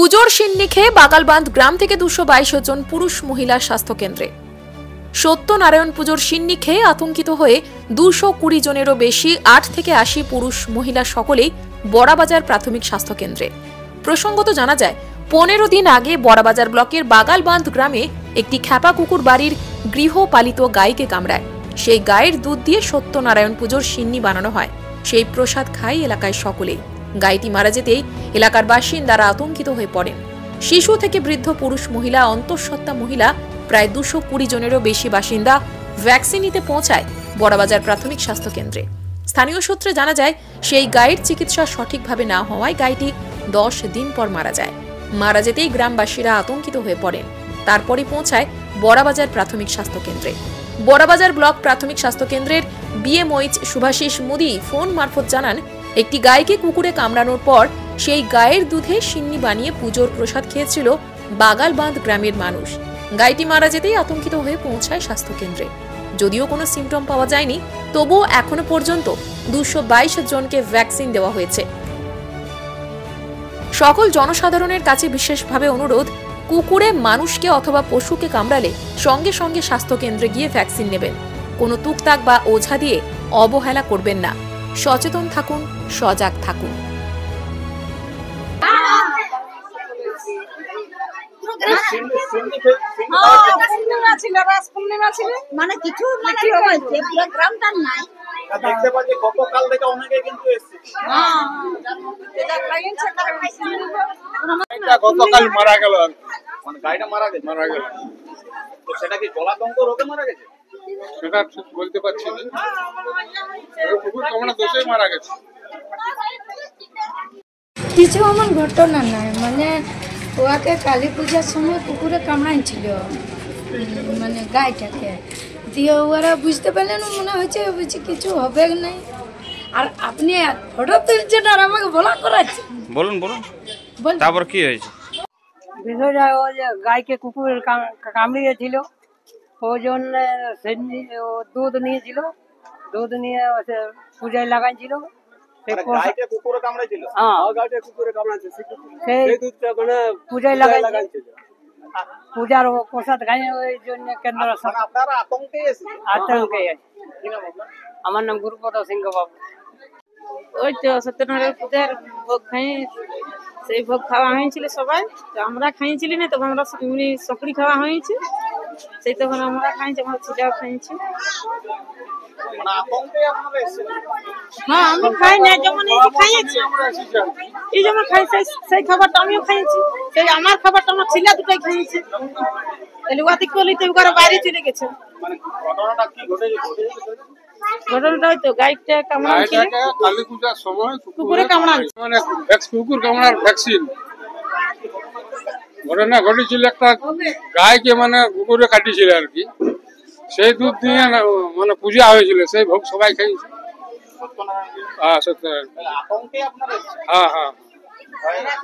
পুজোর সিন্নি খেয়ে বাগালবান্ধ গ্রাম থেকে 222 জন পুরুষ মহিলা স্বাস্থ্য কেন্দ্রে। সত্যনারায়ণ পুজোর সিন্নি খেয়ে আতঙ্কিত হয়ে 220 জনেরও বেশি 8 থেকে 80 পুরুষ মহিলা সকলেই বড়াবাজার প্রাথমিক স্বাস্থ্য কেন্দ্রে। প্রসঙ্গত জানা যায় 15 দিন আগে বড়াবাজার ব্লকের বাগালবান্ধ গ্রামে একটি খ্যাপা কুকুর বাড়ির গৃহপালিত গাইকে কামড়ায়। সেই গায়ের দুধ দিয়ে সত্যনারায়ণ পুজোর সিন্নি বানানো হয়। সেই প্রসাদ খায় এলাকায় সকলেই। গাইটি মারা যেতেই এলাকার বাসিন্দারা আতঙ্কিত হয়ে পড়েন। শিশু থেকে বৃদ্ধ পুরুষ মহিলা অন্তঃসত্ত্বা মহিলা প্রায় 220 জনেরও বেশি বাসিন্দা ভ্যাকসিন নিতে পৌঁছায় বড়াবাজার প্রাথমিক স্বাস্থ্য কেন্দ্রে। স্থানীয় সূত্রে জানা যায় সেই গাইয়ের চিকিৎসা সঠিকভাবে না হওয়ায় গাইটি 10 দিন পর মারা যায়। মারা যেতেই গ্রামবাসীরা আতঙ্কিত হয়ে পড়েন। তারপরে পৌঁছায় বড়াবাজার প্রাথমিক স্বাস্থ্য কেন্দ্রে। বড়াবাজার ব্লক প্রাথমিক স্বাস্থ্য কেন্দ্রের বিএমওইচ শুভাশিস মুদি ফোন মারফত জানান, একটি গাইকে কুকুরে কামড়ানোর পর সেই গায়ের দুধে সিন্নি বানিয়ে পুজোর প্রসাদ খেয়েছিল বাগালবান্ধ গ্রামের মানুষ। গাইটি মারা যেতেই আতঙ্কিত হয়ে পৌঁছায় স্বাস্থ্য কেন্দ্রে। যদিও কোনো সিমটম পাওয়া যায়নি, তবুও এখনো পর্যন্ত 222 জনকে ভ্যাকসিন দেওয়া হয়েছে। সকল জনসাধারণের কাছে বিশেষভাবে অনুরোধ, কুকুরে মানুষকে অথবা পশুকে কামড়ালে সঙ্গে সঙ্গে স্বাস্থ্য কেন্দ্রে গিয়ে ভ্যাকসিন নেবেন। কোনো তুকতাক বা ওঝা দিয়ে অবহেলা করবেন না। সচেতন থাকুন, সজাগ থাকুন। মানে কিছু গ্রামটা নাই দেখতে পাচ্ছি গতকাল থেকে অনেকে কিন্তু এসেছে। গতকাল মারা গেল, মানে গাড়িটা মারা গেল। তো সেটা কি জলাতঙ্ক রোগে মারা গেছে? সেটা ঠিক বলতে পারছি না। কুকুর কামড়া দোষে মারা গেছে। কিছু আমার ঘটনা নাই, মানে ওকে কালী পূজার সময় কুকুরে কামড়াইছিল, মানে গাইটাকে দিয়ে ওরা বুঝতে পারলেন, মনে হয়েছে বুঝছি কিছু হবে নাই। আর আপনি ফটো তুলছেন আর আমাকে বলা করাচ্ছে। বলুন বলুন, তারপর কি হয়েছে? বিষয়টা ওই যে গাইকে কুকুর কামড়িয়েছিল, ওই জন্য দুধ নিয়েছিল, দুধ নিয়ে পূজায় লাগাইছিল। পূজায় লাগাইছিল, পূজার প্রসাদ খাই, ওই জন্য কেন্দ্র আতঙ্কে। আমার নাম গুরুপদ সিংহ বাবু। ওই তো সত্যনারায়ণ পূজার ভোগ খাই, সেই ভোগ খাওয়া হয়েছিল সবাই। তো আমরা খাইছিলি না, তখন আমরা এমনি সকড়ি খাওয়া হয়েছে, সেই তখন আমরা খাইছি, আমার ছেলেও খাইছি। হ্যাঁ, আমি খাই না, যেমন খাইছি, এই যেমন খাই সেই খাবারটা আমিও খাইছি, সেই আমার খাবারটা আমার ছেলে দুটাই খাইছে। তাহলে ওয়াতি করলি তো ওরা বাইরে চলে গেছে। ঘটনাটা হয়তো গাইটা কামড়াচ্ছিল, কালী পূজার সময় কুকুরে কামড়াচ্ছে, মানে কুকুর কামড়ার ভ্যাকসিন ঘটনা ঘটেছিল। একটা গাইকে মানে কুকুরে কাটিয়েছিল আর কি, সেই দুধ দিয়ে মানে পূজা হয়েছিল, সেই ভোগ সবাই খাইছে। হ্যাঁ সত্যনারায়ণ, হ্যাঁ হ্যাঁ,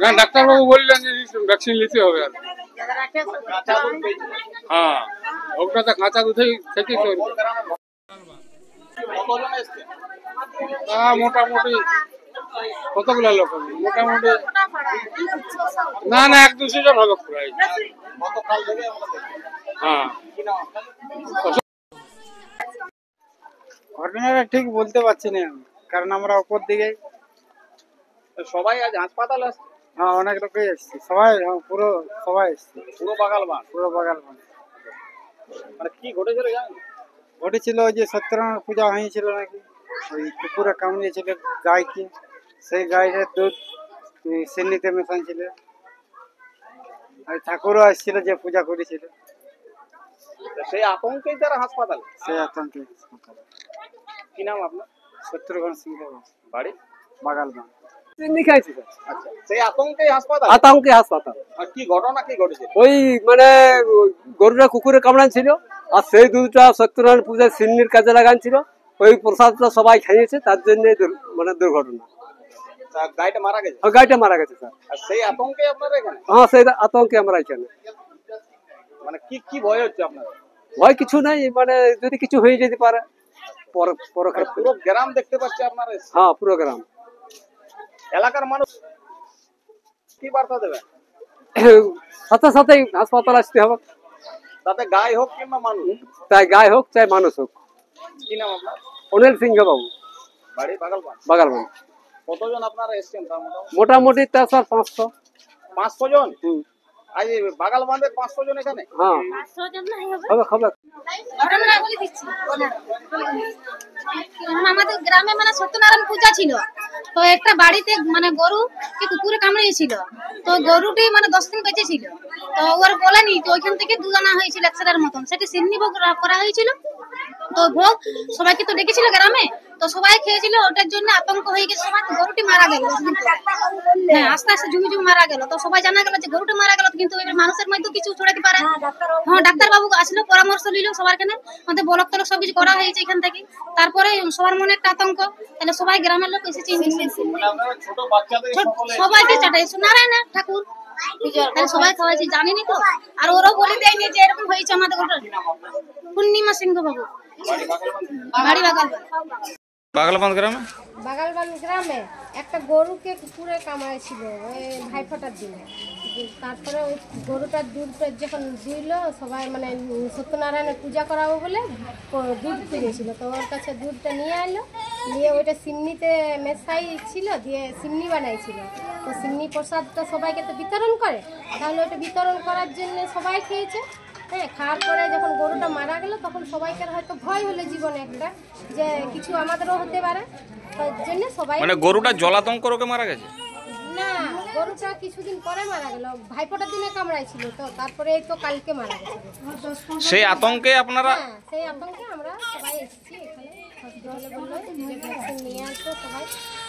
না ডাক্তারবাবু বললেন যে ভ্যাকসিন নিতে হবে আর। হ্যাঁ, ভোগটা তো কাঁচা দুধেই থেকে তৈরি। মোটামুটি কতগুলো লোক হবে? মোটামুটি না 1-200 জন হবে প্রায়। হ্যাঁ, ঘটনাটা ঠিক বলতে পারছি না, কারণ আমরা উপর দিকে সবাই আজ হাসপাতাল আসছে। হ্যাঁ, অনেক লোকই এসছে, সবাই পুরো সবাই এসছে, পুরো বাগালবান্ধ। মানে কি ঘটেছিল জানেন? ঘটেছিল ওই যে সত্যনারায়ণ পূজা হয়েছিল নাকি, ওই কুকুরে কামড়িয়েছিল গাইকে, সেই গাইয়ের দুধ সিন্নিতে মেশাইছিল। আর ঠাকুরও আসছিল যে পূজা করেছিল, সেই আতঙ্কেই তারা হাসপাতাল। সেই আতঙ্কে। কি নাম আপনার? শত্রুঘ্ন সিংহ, বাড়ি বাগালবান্ধ। আচ্ছা, সেই আতঙ্কেই হাসপাতাল। আতঙ্কে হাসপাতাল। আর কি ঘটনা কি ঘটেছে? ওই মানে গরুটা কুকুরে কামড়াচ্ছিল, আর সেই দুধটা সত্যনারায়ণ পূজার সিন্নির কাজে লাগাচ্ছিল, ওই প্রসাদটা সবাই খাইয়েছে, তার জন্য মানে দুর্ঘটনা। গাইটা মারা গেছে? গাইটা মারা গেছে স্যার। আর সেই আতঙ্কে আপনারা এখানে? হ্যাঁ, সেই আতঙ্কে আমরা এখানে। মানে কি কি ভয় হচ্ছে আপনার? ভয় কিছু নাই, মানে যদি কিছু হয়ে যেতে পারে। পুরো গ্রাম দেখতে পাচ্ছি আপনারা? হ্যাঁ, পুরো গ্রাম। এলাকার মানুষ কি বার্তা দেবেন? সাথে সাথেই হাসপাতাল আসতে হবে। তাতে গাই হোক কিংবা মানুষ। তাই গায়ে হোক চাই মানুষ হোক। কি নাম আপনার? অনিল সিংহ বাবু, বাড়ি বাগালবান। বাগালবান। কতজন আপনারা এসেছেন তার মোটামুটি? মোটামুটি 400-500। 500 জন? আজ এই বাগালবান্ধে 500 জন এখানে? হ্যাঁ হবে হবে। ঘটনা বলে দিচ্ছি। আমাদের গ্রামে মানে সত্যনারায়ণ পূজা ছিল, তো একটা বাড়িতে মানে গরু কি কুকুরে কামড়িয়েছিল, তো গরুটি মানে 10 দিন বেঁচে ছিল, তো ওর বলেনি, তো ওইখান থেকে দুধ আনা হয়েছিল 100 মতন, সেটি সিন্নি ভোগ করা হয়েছিল। তো ভোগ সবাইকে তো ডেকেছিল গ্রামে, তো সবাই খেয়েছিল, ওটার জন্য আতঙ্ক হয়ে গেছে সবাই, গরুটি মারা গেল 10 দিন পরে। হ্যাঁ, আস্তে আস্তে জুমি জুমি মারা গেল, তো সবাই জানা গেল যে গরুটি মারা গেল, কিন্তু এবার মানুষের মধ্যে কিছু ছড়াতে পারে। হ্যাঁ, ডাক্তার বাবু আসলো, পরামর্শ নিল সবার কেন, আমাদের ব্লক তলক সবকিছু করা হয়েছে এখান থেকে। তারপরে সবার মনে একটা আতঙ্ক, তাহলে সবাই গ্রামের লোক এসেছে, ছোট বাচ্চাদের সবাইকে চাটাই নারায়ণ ঠাকুর তাহলে সবাই খাওয়াইছে, জানিনি তো, আর ওরাও বলে দেয়নি যে এরকম হয়েছে আমাদের ঘটনা। পূর্ণিমা সিংহ বাবু, বাড়ি বাগালবান। বাগালবান্ধ গ্রামে বাগালবান গ্রামে একটা গরুকে কুকুরে কামড়াইছিল ওই ভাইফোঁটার দিনে। তারপরে ওই গরুটার দুধটা যখন দিল, সবাই মানে সত্যনারায়ণের পূজা করাবো বলে দুধ কিনেছিল, তো ওর কাছে দুধটা নিয়ে এলো, নিয়ে ওইটা সিন্নিতে মেশাই ছিল, দিয়ে সিন্নি বানাইছিল। তো সিন্নি প্রসাদটা সবাইকে তো বিতরণ করে, তাহলে ওইটা বিতরণ করার জন্য সবাই খেয়েছে। হ্যাঁ, খাওয়ার পরে যখন গরুটা মারা গেল, তখন সবাইকার হয়তো ভয় হলো জীবনে একটা, যে কিছু আমাদেরও হতে পারে, তার জন্য সবাই মানে গরুটা জলাতঙ্ক রোগে মারা গেছে না, গরুটা কিছুদিন পরে মারা গেল, ভাইফোঁটার দিনে কামড়াইছিল, তো তারপরে এই তো কালকে মারা গেছে। সেই আতঙ্কে আপনারা হ্যাঁ, সেই আতঙ্কে আমরা সবাই এসেছি এখানে, হসপিটালে বললো যে ভ্যাকসিন নিয়ে আসবো সবাই।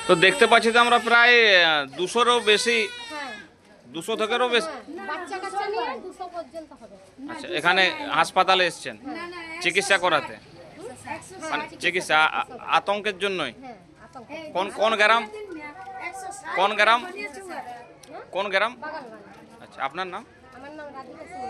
তো দেখতে পাচ্ছি যে আমরা প্রায় 200-এরও বেশি, হ্যাঁ 200 থেকেও বেশি বাচ্চা কাচ্চা নিয়ে 200 পর্যন্ত হবে। আচ্ছা, এখানে হাসপাতালে এসেছেন চিকিৎসা করাতে, মানে চিকিৎসা আতঙ্কের জন্যই। হ্যাঁ, আতঙ্ক। কোন গ্রাম, কোন গ্রাম, কোন গ্রাম? বাগালবান। আচ্ছা, আপনার নাম? আমার নাম রাধিকা সিং।